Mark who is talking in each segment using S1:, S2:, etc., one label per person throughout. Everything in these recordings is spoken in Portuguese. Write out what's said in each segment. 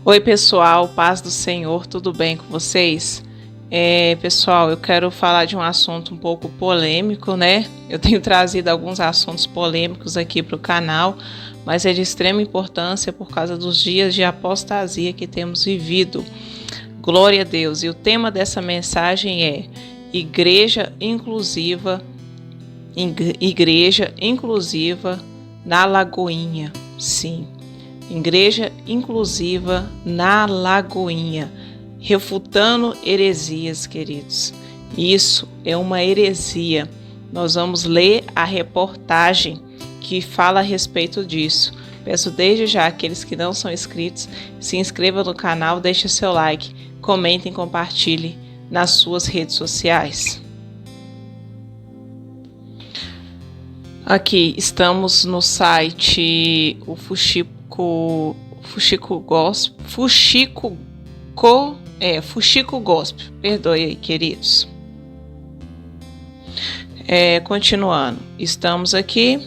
S1: Oi pessoal, paz do Senhor, tudo bem com vocês? Pessoal, eu quero falar de um assunto um pouco polêmico, né? Eu tenho trazido alguns assuntos polêmicos aqui para o canal, mas é de extrema importância por causa dos dias de apostasia que temos vivido. Glória a Deus! E o tema dessa mensagem é Igreja Inclusiva na Lagoinha. Sim. Igreja Inclusiva na Lagoinha, refutando heresias, queridos. Isso é uma heresia. Nós vamos ler a reportagem que fala a respeito disso. Peço desde já aqueles que não são inscritos, se inscrevam no canal, deixem seu like, comentem e compartilhem nas suas redes sociais. Aqui estamos no site o Fuxico Gospel, perdoe aí, queridos. Continuando, estamos aqui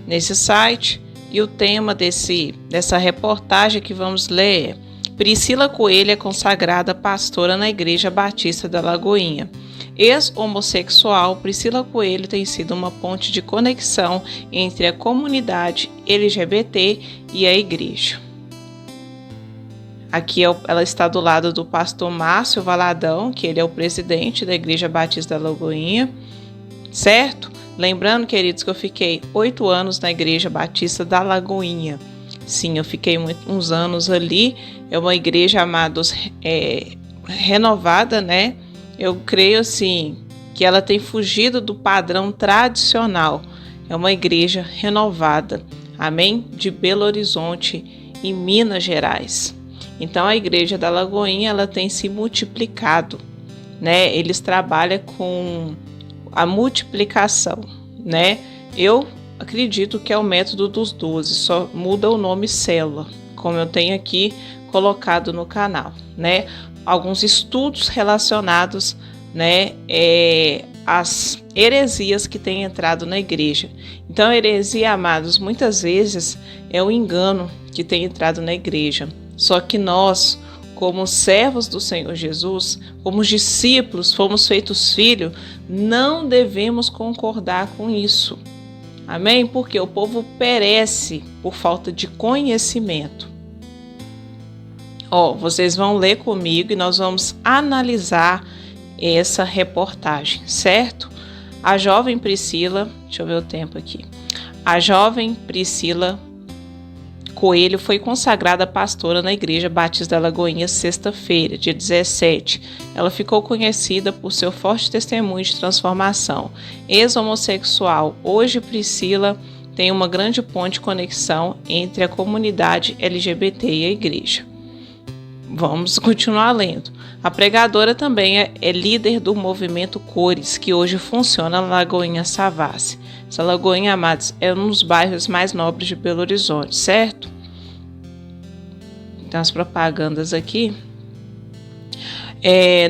S1: nesse site e o tema dessa reportagem que vamos ler é Priscila Coelho é consagrada pastora na Igreja Batista da Lagoinha. Ex-homossexual, Priscila Coelho tem sido uma ponte de conexão entre a comunidade LGBT e a igreja. Aqui ela está do lado do pastor Márcio Valadão, que ele é o presidente da Igreja Batista da Lagoinha, certo? Lembrando, queridos, que eu fiquei 8 anos na Igreja Batista da Lagoinha. Sim, eu fiquei uns anos ali. É uma igreja, amados, renovada, né? Eu creio, assim, que ela tem fugido do padrão tradicional. É uma igreja renovada, amém? De Belo Horizonte, em Minas Gerais. Então, a igreja da Lagoinha, ela tem se multiplicado, né? Eles trabalham com a multiplicação, né? Eu acredito que é o método dos 12, só muda o nome célula, como eu tenho aqui colocado no canal, né? Alguns estudos relacionados, né, às heresias que têm entrado na igreja. Então, heresia, amados, muitas vezes é um engano que tem entrado na igreja. Só que nós, como servos do Senhor Jesus, como discípulos, fomos feitos filhos, não devemos concordar com isso. Amém? Porque o povo perece por falta de conhecimento. Vocês vão ler comigo e nós vamos analisar essa reportagem, certo? A jovem Priscila, deixa eu ver o tempo aqui. A jovem Priscila Coelho foi consagrada pastora na Igreja Batista da Lagoinha sexta-feira, dia 17. Ela ficou conhecida por seu forte testemunho de transformação. Ex-homossexual, hoje Priscila tem uma grande ponte de conexão entre a comunidade LGBT e a igreja. Vamos continuar lendo. A pregadora também é líder do movimento Cores, que hoje funciona na Lagoinha Savassi. Essa Lagoinha, amados, é um dos bairros mais nobres de Belo Horizonte, certo? Então, as propagandas aqui.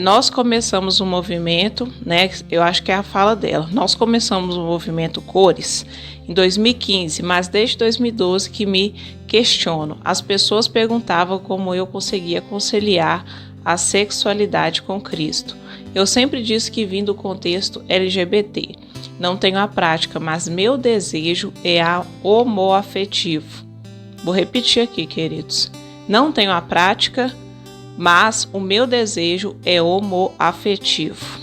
S1: Nós começamos um movimento, né? Eu acho que é a fala dela. Nós começamos o movimento Cores em 2015, mas desde 2012 que me questiono. As pessoas perguntavam como eu conseguia conciliar a sexualidade com Cristo. Eu sempre disse que vim do contexto LGBT. Não tenho a prática, mas meu desejo é homoafetivo. Vou repetir aqui, queridos. Não tenho a prática, mas o meu desejo é homoafetivo.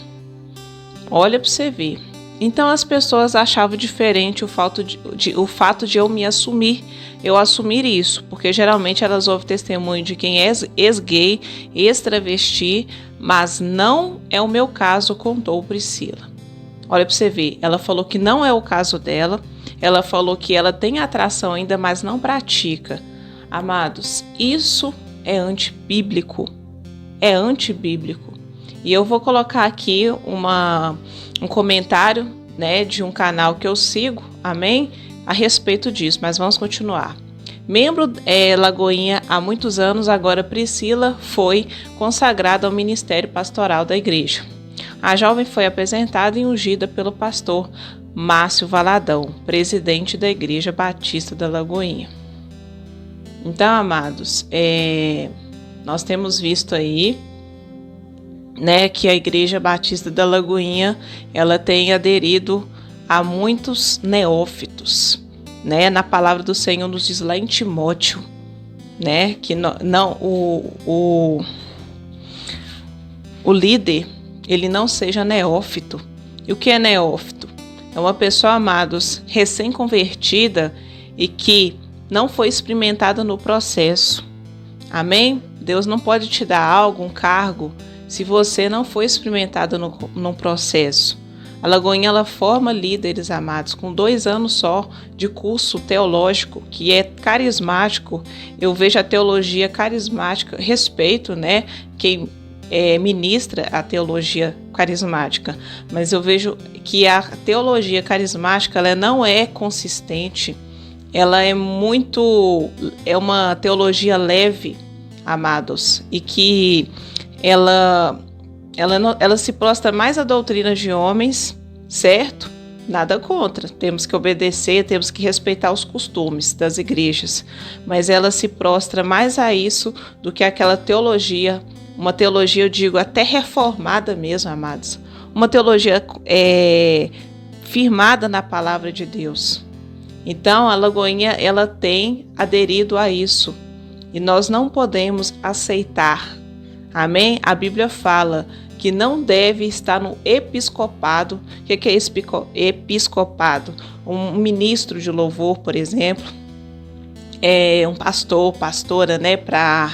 S1: Olha para você ver. Então as pessoas achavam diferente o fato de eu me assumir. Eu assumir isso, porque geralmente elas ouvem testemunho de quem é ex-gay, ex-travesti, mas não é o meu caso, contou Priscila. Olha para você ver, ela falou que não é o caso dela, ela falou que ela tem atração ainda, mas não pratica. Amados, isso é antibíblico. É antibíblico. E eu vou colocar aqui um comentário, né, de um canal que eu sigo, amém? A respeito disso, mas vamos continuar. Membro Lagoinha há muitos anos, agora Priscila foi consagrada ao ministério pastoral da igreja. A jovem foi apresentada e ungida pelo pastor Márcio Valadão, presidente da Igreja Batista da Lagoinha. Então, amados, Nós temos visto aí, né, que a Igreja Batista da Lagoinha, ela tem aderido a muitos neófitos, né? Na palavra do Senhor nos diz lá em Timóteo, né, que o líder, ele não seja neófito. E o que é neófito? É uma pessoa, amados, recém-convertida e que não foi experimentada no processo. Amém? Deus não pode te dar algo, um cargo, se você não foi experimentado no processo. A Lagoinha, ela forma líderes, amados, com 2 anos só de curso teológico, que é carismático. Eu vejo a teologia carismática, respeito, né, quem ministra a teologia carismática, mas eu vejo que a teologia carismática, ela não é consistente, ela é uma teologia leve, amados, e que ela se prostra mais à doutrina de homens, certo? Nada contra, temos que obedecer, temos que respeitar os costumes das igrejas, mas ela se prostra mais a isso do que aquela teologia, uma teologia, eu digo, até reformada mesmo, amados, uma teologia firmada na palavra de Deus. Então, a Lagoinha, ela tem aderido a isso, e nós não podemos aceitar. Amém? A Bíblia fala que não deve estar no episcopado. O que é episcopado? Um ministro de louvor, por exemplo, um pastor, pastora, né, para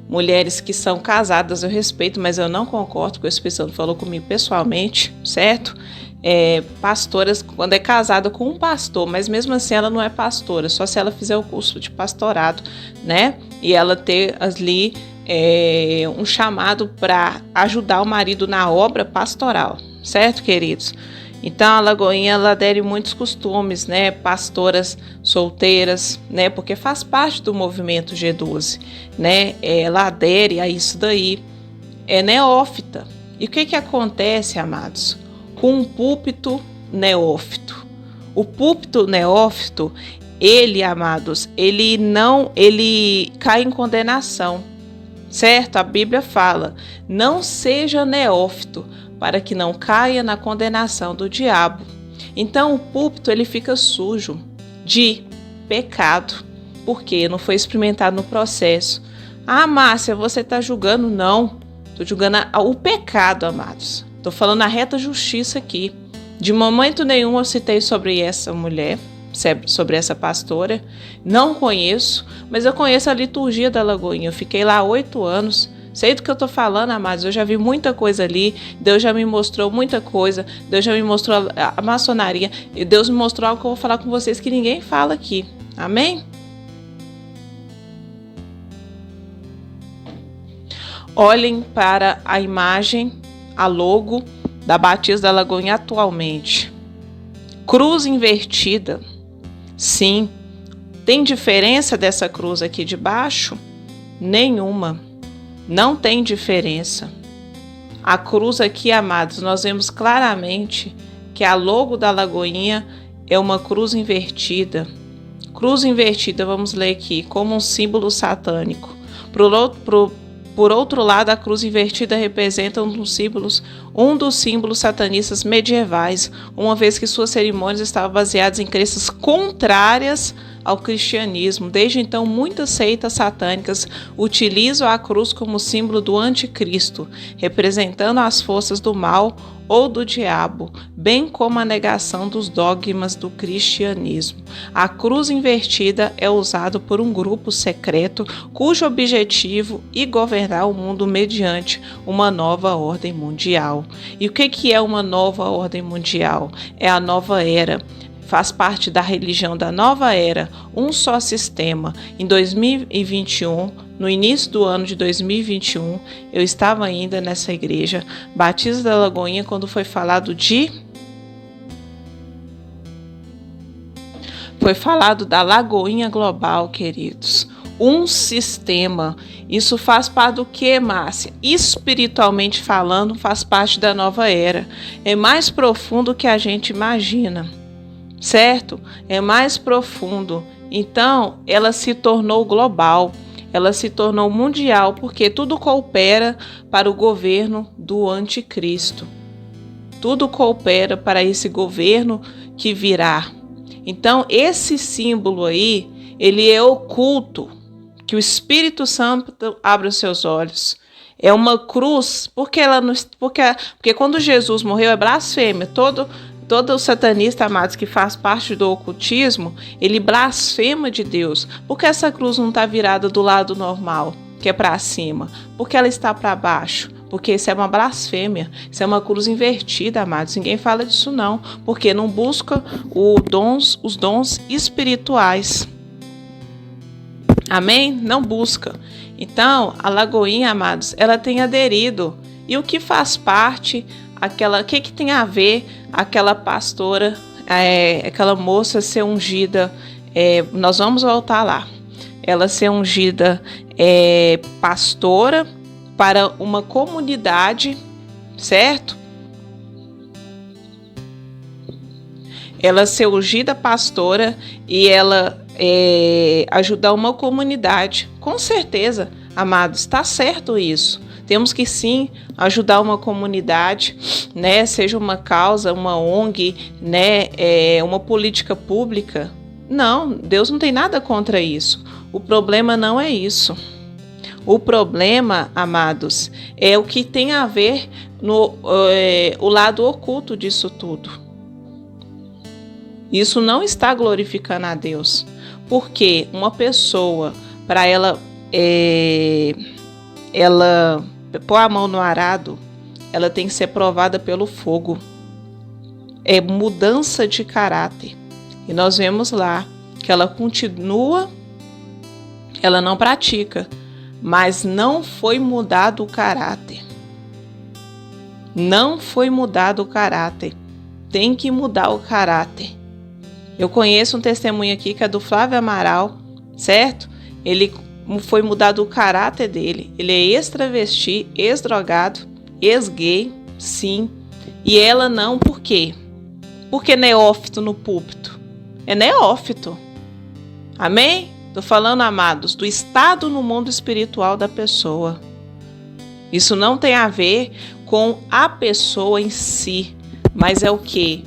S1: mulheres que são casadas. Eu respeito, mas eu não concordo, porque o Espírito Santo falou comigo pessoalmente, certo? Pastoras, quando é casada com um pastor, mas mesmo assim ela não é pastora, só se ela fizer o curso de pastorado, né? E ela ter ali um chamado para ajudar o marido na obra pastoral, certo, queridos? Então a Lagoinha, ela adere muitos costumes, né? Pastoras solteiras, né? Porque faz parte do movimento G12, né? Ela adere a isso daí. É neófita. E o que acontece, amados, com um púlpito neófito? O púlpito neófito, ele, amados, ele cai em condenação, certo? A Bíblia fala: não seja neófito, para que não caia na condenação do diabo. Então o púlpito, ele fica sujo de pecado, porque não foi experimentado no processo. Ah, Márcia, você está julgando? Não, estou julgando o pecado, amados. Estou falando a reta justiça aqui. De momento nenhum eu citei sobre essa mulher, sobre essa pastora. Não conheço, mas eu conheço a liturgia da Lagoinha. Eu fiquei lá 8 anos. Sei do que eu estou falando, amados. Eu já vi muita coisa ali. Deus já me mostrou muita coisa. Deus já me mostrou a maçonaria. E Deus me mostrou algo que eu vou falar com vocês que ninguém fala aqui. Amém? Olhem para a imagem, a logo da Batista da Lagoinha atualmente. Cruz invertida. Sim. Tem diferença dessa cruz aqui de baixo? Nenhuma. Não tem diferença. A cruz aqui, amados, nós vemos claramente que a logo da Lagoinha é uma cruz invertida. Cruz invertida, vamos ler aqui, como um símbolo satânico. Por outro lado, a cruz invertida representa um dos símbolos satanistas medievais, uma vez que suas cerimônias estavam baseadas em crenças contrárias ao cristianismo. Desde então, muitas seitas satânicas utilizam a cruz como símbolo do anticristo, representando as forças do mal ou do diabo, bem como a negação dos dogmas do cristianismo. A cruz invertida é usada por um grupo secreto cujo objetivo é governar o mundo mediante uma nova ordem mundial. E o que é uma nova ordem mundial? É a nova era. Faz parte da religião da nova era, um só sistema. Em 2021, no início do ano de 2021, eu estava ainda nessa igreja, Batista da Lagoinha, quando foi falado da Lagoinha Global, queridos. Um sistema. Isso faz parte do que, Márcia? Espiritualmente falando, faz parte da nova era. É mais profundo do que a gente imagina. Certo? É mais profundo. Então, ela se tornou global. ela se tornou mundial porque tudo coopera para o governo do anticristo. Tudo coopera para esse governo que virá. Então, esse símbolo aí, ele é oculto, que o Espírito Santo abra os seus olhos. É uma cruz, porque quando Jesus morreu é blasfêmia. Todo satanista, amados, que faz parte do ocultismo, ele blasfema de Deus. Porque essa cruz não está virada do lado normal, que é para cima? Porque ela está para baixo? Porque isso é uma blasfêmia, isso é uma cruz invertida, amados. Ninguém fala disso não, porque não busca os dons espirituais. Amém? Não busca. Então, a Lagoinha, amados, ela tem aderido. E o que faz parte, o que tem a ver aquela pastora, aquela moça ser ungida, nós vamos voltar lá. Ela ser ungida pastora para uma comunidade, certo? Ela ser ungida pastora e ela ajudar uma comunidade. Com certeza, amados, está certo isso. Temos que sim ajudar uma comunidade, né? Seja uma causa, uma ONG, né? Uma política pública. Não, Deus não tem nada contra isso. O problema não é isso. O problema, amados, é o que tem a ver o lado oculto disso tudo. Isso não está glorificando a Deus. Porque uma pessoa, para ela pôr a mão no arado, ela tem que ser provada pelo fogo. É mudança de caráter. E nós vemos lá que ela continua, ela não pratica, mas não foi mudado o caráter. Não foi mudado o caráter. Tem que mudar o caráter. Eu conheço um testemunho aqui que é do Flávio Amaral, certo? Ele foi mudado o caráter dele. Ele é ex-travesti, ex-drogado, ex-gay, sim. E ela não, por quê? Porque neófito no púlpito. É neófito. Amém? Estou falando, amados, do estado no mundo espiritual da pessoa. Isso não tem a ver com a pessoa em si, mas é o quê?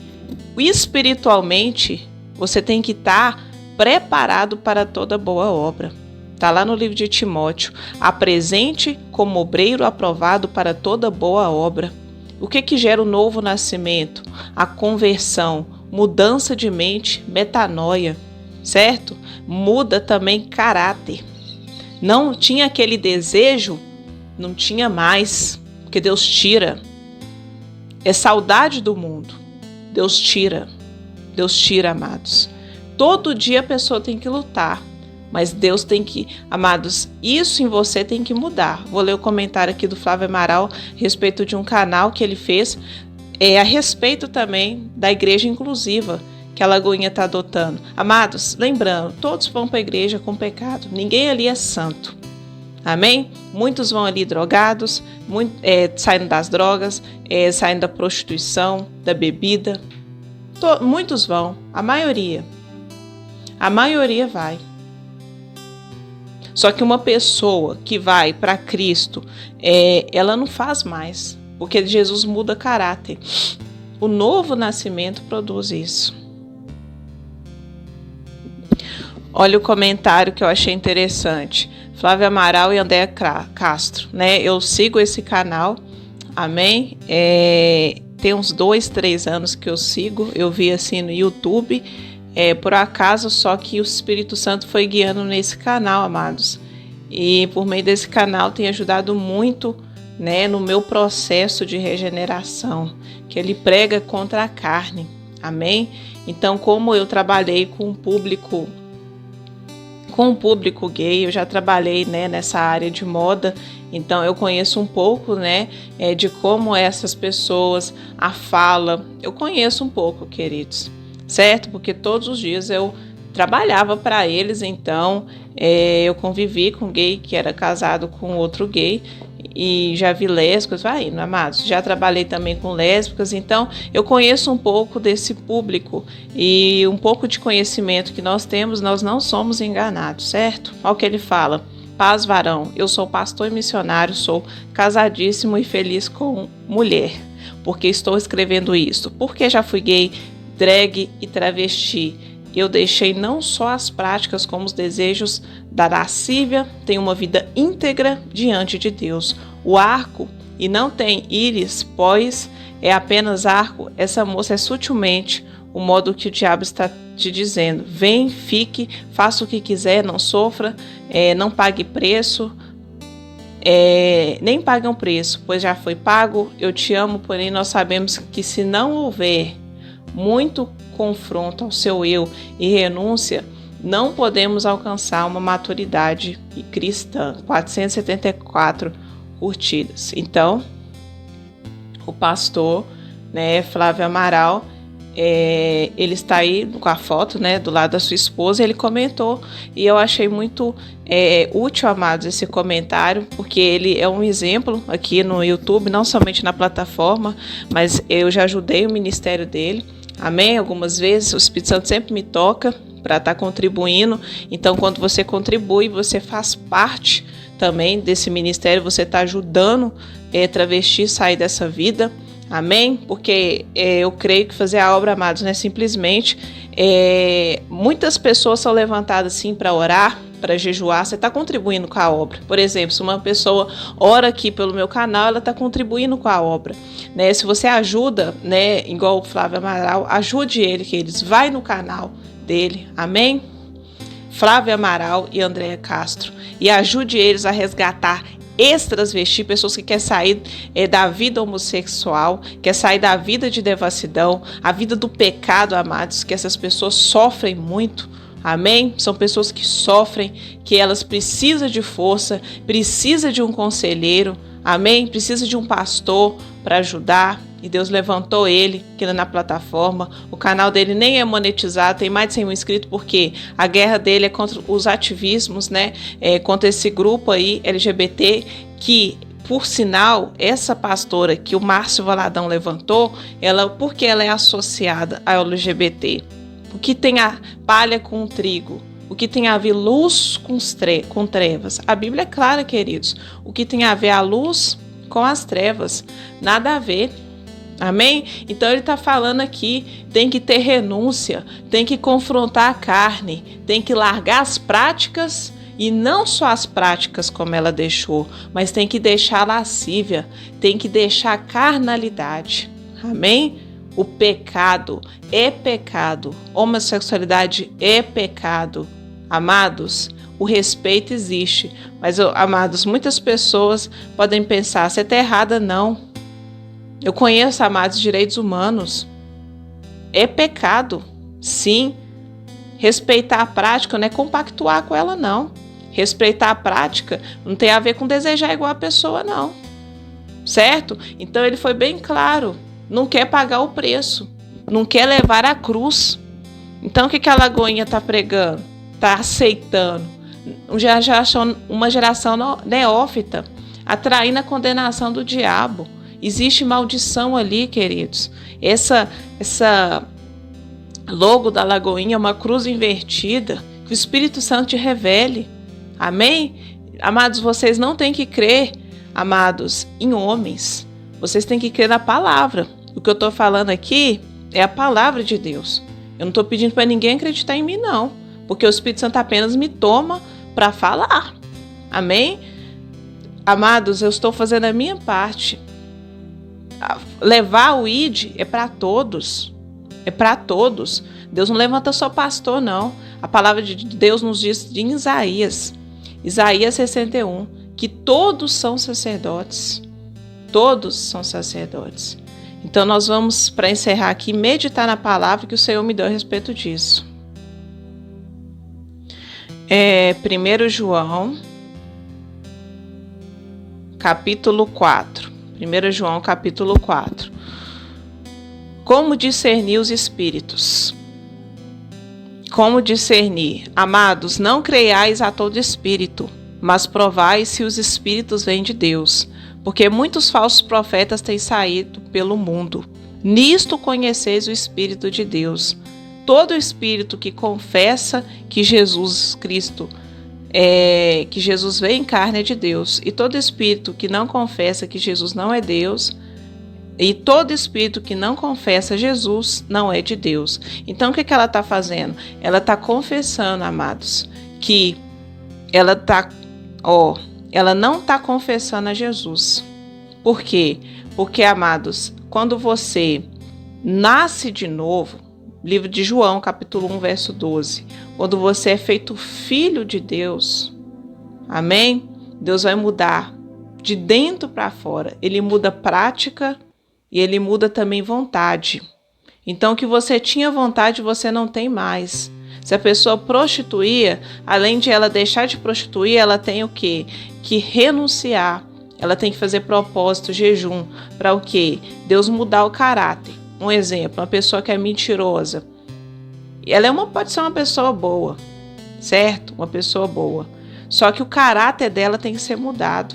S1: Espiritualmente, você tem que estar preparado para toda boa obra. Está lá no livro de Timóteo. Apresente como obreiro aprovado para toda boa obra. O que gera o novo nascimento? A conversão, mudança de mente, metanoia, certo? Muda também caráter. Não tinha aquele desejo, não tinha mais, porque Deus tira. É saudade do mundo. Deus tira, amados. Todo dia a pessoa tem que lutar, mas Deus tem que, amados, isso em você tem que mudar. Vou ler o comentário aqui do Flávio Amaral a respeito de um canal que ele fez, a respeito também da igreja inclusiva que a Lagoinha está adotando. Amados, lembrando, todos vão para a igreja com pecado, ninguém ali é santo. Amém? Muitos vão ali drogados, saindo das drogas, saindo da prostituição, da bebida. Muitos vão, a maioria vai. Só que uma pessoa que vai para Cristo, ela não faz mais, porque Jesus muda caráter. O novo nascimento produz isso. Olha o comentário que eu achei interessante. Flávio Amaral e Andréa Castro, né? Eu sigo esse canal, amém? Tem uns 2, 3 anos que eu sigo. Eu vi assim no YouTube, por acaso, só que o Espírito Santo foi guiando nesse canal, amados. E por meio desse canal tem ajudado muito, né, no meu processo de regeneração, que ele prega contra a carne, amém? Então, como eu trabalhei com o público gay, eu já trabalhei, né, nessa área de moda, então eu conheço um pouco, né, de como essas pessoas, a fala, eu conheço um pouco, queridos, certo? Porque todos os dias eu trabalhava para eles, então eu convivi com gay que era casado com outro gay, e já vi lésbicas, vai indo, amados. Já trabalhei também com lésbicas, então eu conheço um pouco desse público e um pouco de conhecimento que nós temos, nós não somos enganados, certo? Olha o que ele fala. Paz, varão. Eu sou pastor e missionário, sou casadíssimo e feliz com mulher. Porque estou escrevendo isso? Porque já fui gay, drag e travesti. Eu deixei não só as práticas como os desejos da lascívia, tenho uma vida íntegra diante de Deus. O arco, e não tem íris, pois é apenas arco. Essa moça é sutilmente o modo que o diabo está te dizendo. Vem, fique, faça o que quiser, não sofra, não pague preço, nem pague um preço, pois já foi pago. Eu te amo, porém nós sabemos que se não houver muito confronto ao seu eu e renúncia, não podemos alcançar uma maturidade cristã. 474 curtidas. Então, o pastor, Flávio Amaral, ele está aí com a foto, do lado da sua esposa. Ele comentou e eu achei muito útil, amados, esse comentário, porque ele é um exemplo aqui no YouTube, não somente na plataforma, mas eu já ajudei o ministério dele. Amém? Algumas vezes o Espírito Santo sempre me toca para estar contribuindo. Então, quando você contribui, você faz parte também desse ministério, você está ajudando travesti sair dessa vida. Amém? Porque eu creio que fazer a obra, amados, não é simplesmente... muitas pessoas são levantadas assim para orar, para jejuar. Você está contribuindo com a obra. Por exemplo, se uma pessoa ora aqui pelo meu canal, ela está contribuindo com a obra. Se você ajuda, igual o Flávio Amaral, ajude ele, que eles vai no canal dele. Amém? Flávio Amaral e Andréa Castro. E ajude eles a resgatar ex-transvesti, pessoas que querem sair da vida homossexual, querem sair da vida de devassidão, a vida do pecado, amados, que essas pessoas sofrem muito. Amém? São pessoas que sofrem, que elas precisam de força, precisam de um conselheiro, amém? Precisa de um pastor para ajudar. E Deus levantou ele aqui na plataforma. O canal dele nem é monetizado, tem mais de 100 mil inscritos, porque a guerra dele é contra os ativismos, contra esse grupo aí LGBT, que, por sinal, essa pastora que o Márcio Valadão levantou, porque ela é associada ao LGBT. O que tem a palha com o trigo? O que tem a ver luz com trevas? A Bíblia é clara, queridos. O que tem a ver a luz com as trevas? Nada a ver. Amém? Então ele está falando aqui, tem que ter renúncia, tem que confrontar a carne, tem que largar as práticas, e não só as práticas como ela deixou, mas tem que deixar a lascívia, tem que deixar a carnalidade. Amém? O pecado é pecado, homossexualidade é pecado. Amados, o respeito existe, mas, amados, muitas pessoas podem pensar, você está errada, não. Eu conheço, amados, direitos humanos. É pecado, sim. Respeitar a prática não é compactuar com ela, não. Respeitar a prática não tem a ver com desejar igual a pessoa, não. Certo? Então ele foi bem claro. Não quer pagar o preço. Não quer levar a cruz. Então o que a Lagoinha está pregando? Está aceitando. Uma geração neófita, atraindo a condenação do diabo. Existe maldição ali, queridos. Essa logo da Lagoinha é uma cruz invertida. Que o Espírito Santo te revele. Amém? Amados, vocês não têm que crer, amados, em homens. Vocês têm que crer na palavra. O que eu estou falando aqui é a palavra de Deus. Eu não estou pedindo para ninguém acreditar em mim, não. Porque o Espírito Santo apenas me toma para falar. Amém? Amados, eu estou fazendo a minha parte. Levar o ID é para todos. É para todos. Deus não levanta só pastor, não. A palavra de Deus nos diz em Isaías 61, que todos são sacerdotes. Todos são sacerdotes. Então nós vamos, para encerrar aqui, meditar na palavra que o Senhor me deu a respeito disso. 1 João, capítulo 4. 1 João, capítulo 4. Como discernir os espíritos? Como discernir? Amados, não creiais a todo espírito, mas provai se os espíritos vêm de Deus, porque muitos falsos profetas têm saído pelo mundo. Nisto conheceis o Espírito de Deus. Todo espírito que confessa que Jesus Cristo que Jesus veio em carne é de Deus. E todo espírito que não confessa que Jesus não é Deus, e todo espírito que não confessa Jesus não é de Deus. Então, o que ela está fazendo? Ela está confessando, amados, que ela não está confessando a Jesus. Por quê? Porque, amados, quando você nasce de novo, livro de João, capítulo 1, verso 12, quando você é feito filho de Deus, amém? Deus vai mudar de dentro para fora. Ele muda prática e ele muda também vontade. Então, o que você tinha vontade, você não tem mais. Se a pessoa prostituía, além de ela deixar de prostituir, ela tem o quê? Que renunciar. Ela tem que fazer propósito, jejum. Para o quê? Deus mudar o caráter. Um exemplo, uma pessoa que é mentirosa. Ela pode ser uma pessoa boa, certo? Uma pessoa boa. Só que o caráter dela tem que ser mudado.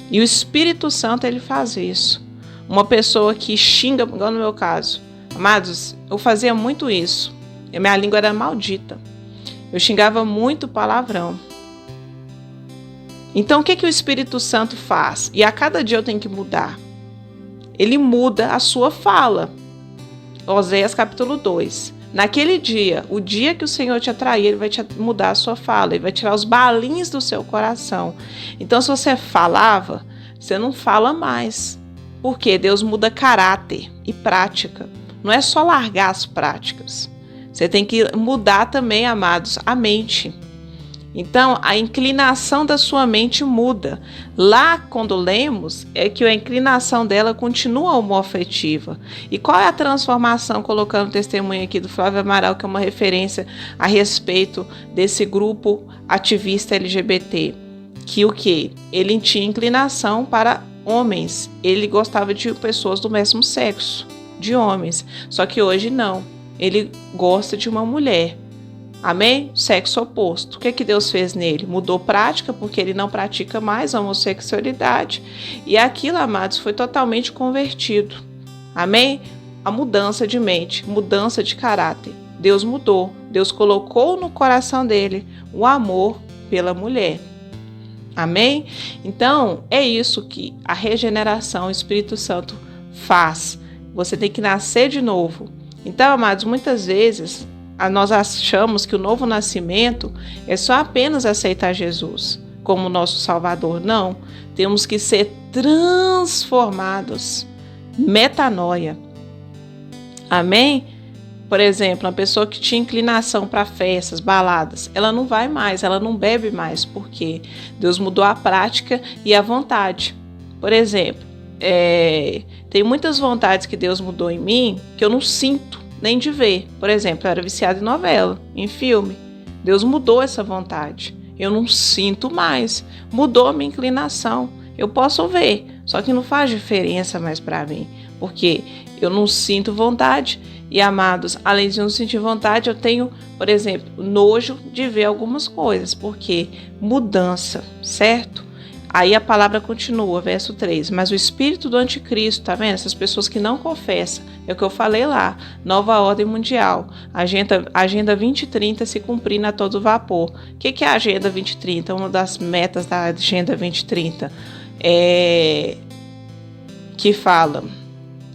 S1: E o Espírito Santo, ele faz isso. Uma pessoa que xinga, igual no meu caso. Amados, eu fazia muito isso. A minha língua era maldita. Eu xingava muito palavrão. Então, o que o Espírito Santo faz? E a cada dia eu tenho que mudar. Ele muda a sua fala. Oséias capítulo 2. Naquele dia, o dia que o Senhor te atrair, Ele vai te mudar a sua fala. Ele vai tirar os balins do seu coração. Então, se você falava, você não fala mais. Porque Deus muda caráter e prática. Não é só largar as práticas. Você tem que mudar também, amados, a mente. Então, a inclinação da sua mente muda. Lá, quando lemos, é que a inclinação dela continua homoafetiva. E qual é a transformação, colocando o testemunho aqui do Flávio Amaral, que é uma referência a respeito desse grupo ativista LGBT? Que o quê? Ele tinha inclinação para homens. Ele gostava de pessoas do mesmo sexo, de homens. Só que hoje não. Ele gosta de uma mulher. Amém? Sexo oposto. O que Deus fez nele? Mudou prática, porque ele não pratica mais a homossexualidade. E aquilo, amados, foi totalmente convertido. Amém? A mudança de mente, mudança de caráter. Deus mudou. Deus colocou no coração dele o amor pela mulher. Amém? Então, é isso que a regeneração, o Espírito Santo faz. Você tem que nascer de novo. Então, amados, muitas vezes nós achamos que o novo nascimento é só apenas aceitar Jesus como nosso Salvador. Não, temos que ser transformados. Metanoia. Amém? Por exemplo, uma pessoa que tinha inclinação para festas, baladas, ela não vai mais, ela não bebe mais, porque Deus mudou a prática e a vontade. Por exemplo, tem muitas vontades que Deus mudou em mim que eu não sinto nem de ver. Por exemplo, eu era viciada em novela, em filme. Deus mudou essa vontade. Eu não sinto mais. Mudou a minha inclinação. Eu posso ver, só que não faz diferença mais para mim, porque eu não sinto vontade. E, amados, além de não sentir vontade, eu tenho, por exemplo, nojo de ver algumas coisas, porque mudança, certo? Aí a palavra continua, verso 3. Mas o espírito do anticristo, tá vendo? Essas pessoas que não confessam, é o que eu falei lá, nova ordem mundial, agenda 2030 se cumprindo a todo vapor. O que é a agenda 2030? Uma das metas da agenda 2030 que fala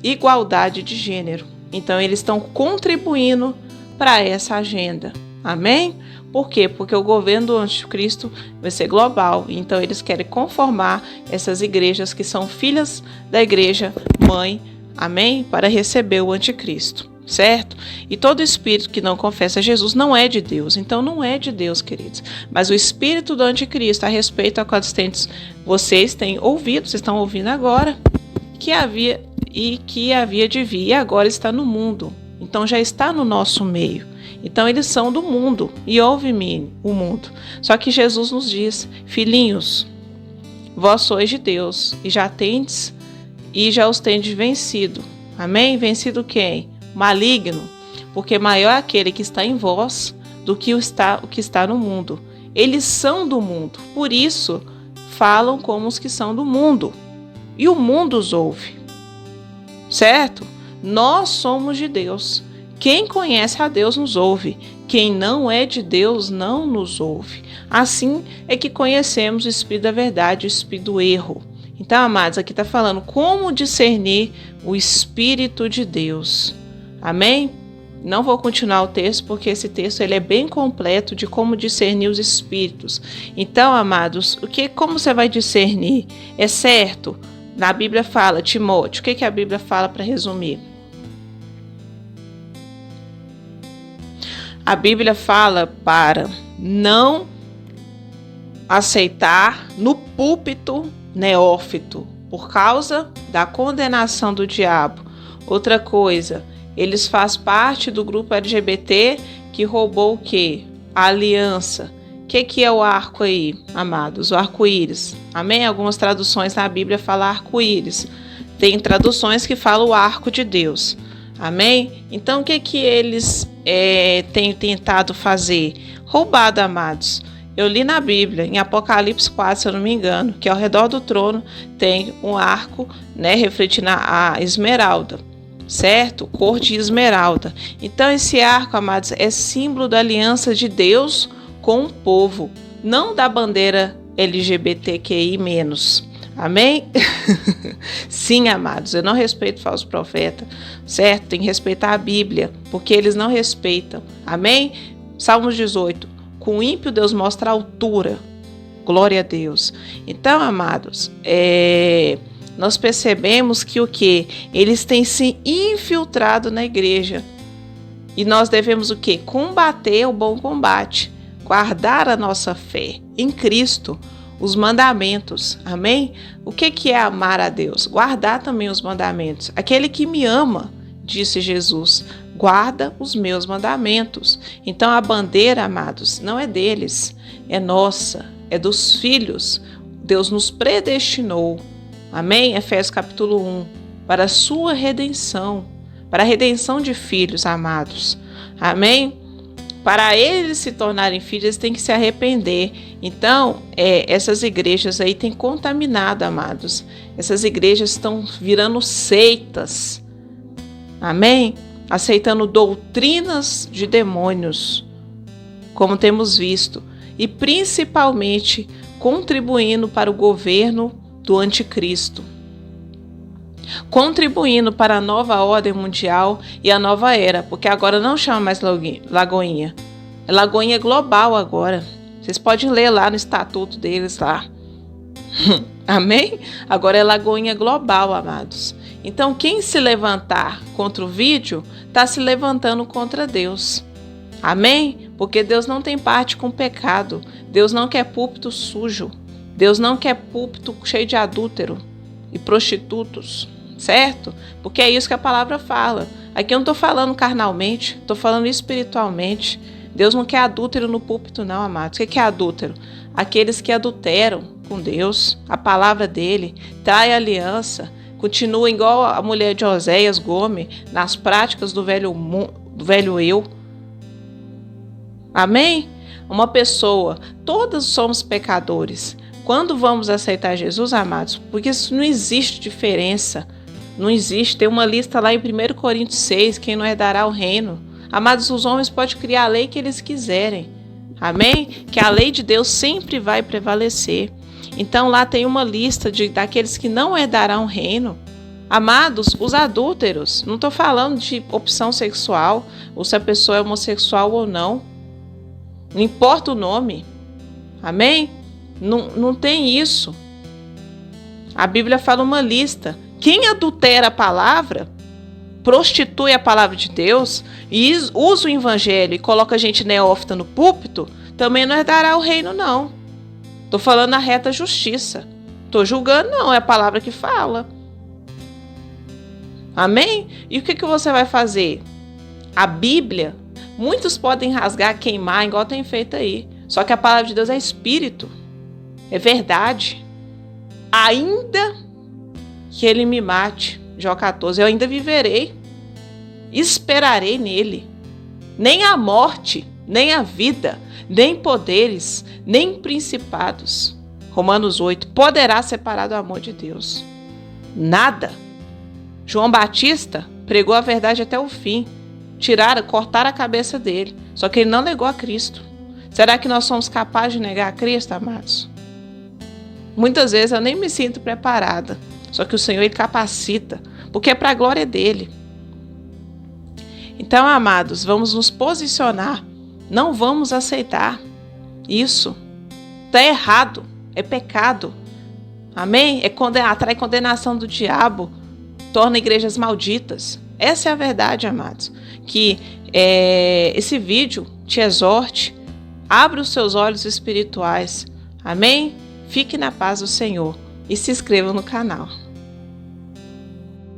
S1: igualdade de gênero. Então, eles estão contribuindo para essa agenda. Amém? Por quê? Porque o governo do anticristo vai ser global. Então, eles querem conformar essas igrejas que são filhas da igreja mãe, amém? Para receber o anticristo, certo? E todo espírito que não confessa Jesus não é de Deus. Então, não é de Deus, queridos. Mas o espírito do anticristo, a respeito a quantos tempos vocês têm ouvido, vocês estão ouvindo agora, que havia de vir e agora está no mundo. Então já está no nosso meio. Então eles são do mundo e ouve-me o mundo. Só que Jesus nos diz: filhinhos, vós sois de Deus e já os tendes vencido. Amém? Vencido quem? Maligno. Porque maior é aquele que está em vós do que o que está no mundo. Eles são do mundo, por isso falam como os que são do mundo. E o mundo os ouve. Certo? Nós somos de Deus. Quem conhece a Deus nos ouve. Quem não é de Deus não nos ouve. Assim é que conhecemos o espírito da verdade, o espírito do erro. Então, amados, aqui está falando como discernir o espírito de Deus. Amém? Não vou continuar o texto, porque esse texto ele é bem completo de como discernir os espíritos. Então, amados, como você vai discernir? É certo? Na Bíblia fala, Timóteo, o que a Bíblia fala para resumir? A Bíblia fala para não aceitar no púlpito neófito, por causa da condenação do diabo. Outra coisa, eles fazem parte do grupo LGBT que roubou o quê? A aliança. O que é o arco aí, amados? O arco-íris. Amém? Algumas traduções na Bíblia falam arco-íris. Tem traduções que falam o arco de Deus. Amém? Então, o que eles têm tentado fazer? Roubado, amados. Eu li na Bíblia, em Apocalipse 4, se eu não me engano, que ao redor do trono tem um arco, né, refletindo a esmeralda, certo? Cor de esmeralda. Então, esse arco, amados, é símbolo da aliança de Deus com o povo, não da bandeira LGBTQI-. Amém? Sim, amados, eu não respeito falso profeta, certo? Tem que respeitar a Bíblia, porque eles não respeitam. Amém? Salmos 18. Com o ímpio, Deus mostra a altura. Glória a Deus. Então, amados, nós percebemos que o quê? Eles têm se infiltrado na igreja. E nós devemos o quê? Combater o bom combate. Guardar a nossa fé em Cristo. Os mandamentos, amém? O que é amar a Deus? Guardar também os mandamentos. Aquele que me ama, disse Jesus, guarda os meus mandamentos. Então a bandeira, amados, não é deles, é nossa, é dos filhos. Deus nos predestinou, amém? Efésios capítulo 1, para a sua redenção, para a redenção de filhos amados, amém? Para eles se tornarem filhos, eles têm que se arrepender. Então, essas igrejas aí têm contaminado, amados. Essas igrejas estão virando seitas. Amém? Aceitando doutrinas de demônios, como temos visto. E principalmente contribuindo para o governo do anticristo. Contribuindo para a nova ordem mundial e a nova era, porque agora não chama mais Lagoinha, é Lagoinha Global agora. Vocês podem ler lá no estatuto deles lá. Amém? Agora é Lagoinha Global, amados. Então quem se levantar contra o vídeo, está se levantando contra Deus. Amém? Porque Deus não tem parte com o pecado. Deus não quer púlpito sujo. Deus não quer púlpito cheio de adúltero e prostitutos. Certo? Porque é isso que a palavra fala. Aqui eu não estou falando carnalmente, estou falando espiritualmente. Deus não quer adúltero no púlpito não, amados. O que é adúltero? Aqueles que adulteram com Deus, a palavra dele, trai aliança, continua igual a mulher de Oséias Gomes, nas práticas do velho eu. Amém? Uma pessoa, todos somos pecadores. Quando vamos aceitar Jesus, amados, porque isso não existe diferença. Não existe, tem uma lista lá em 1 Coríntios 6, quem não herdará o reino. Amados, os homens podem criar a lei que eles quiserem. Amém? Que a lei de Deus sempre vai prevalecer. Então lá tem uma lista daqueles que não herdarão o reino. Amados, os adúlteros, não estou falando de opção sexual, ou se a pessoa é homossexual ou não. Não importa o nome. Amém? Não tem isso. A Bíblia fala uma lista. Quem adultera a palavra, prostitui a palavra de Deus e usa o evangelho e coloca gente neófita no púlpito, também não herdará o reino, não. Estou falando a reta justiça. Estou julgando, não. É a palavra que fala. Amém? E o que você vai fazer? A Bíblia, muitos podem rasgar, queimar, igual tem feito aí. Só que a palavra de Deus é espírito. É verdade. Ainda que ele me mate, Jó 14, eu ainda viverei, esperarei nele. Nem a morte, nem a vida, nem poderes, nem principados, Romanos 8, poderá separar do amor de Deus. Nada. João Batista pregou a verdade até o fim. Cortaram a cabeça dele. Só que ele não negou a Cristo. Será que nós somos capazes de negar a Cristo, amados? Muitas vezes eu nem me sinto preparada. Só que o Senhor, Ele capacita, porque é para a glória dEle. Então, amados, vamos nos posicionar. Não vamos aceitar isso. Está errado. É pecado. Amém? Atrai condenação do diabo. Torna igrejas malditas. Essa é a verdade, amados. Que esse vídeo te exorte. Abra os seus olhos espirituais. Amém? Fique na paz do Senhor. E se inscreva no canal.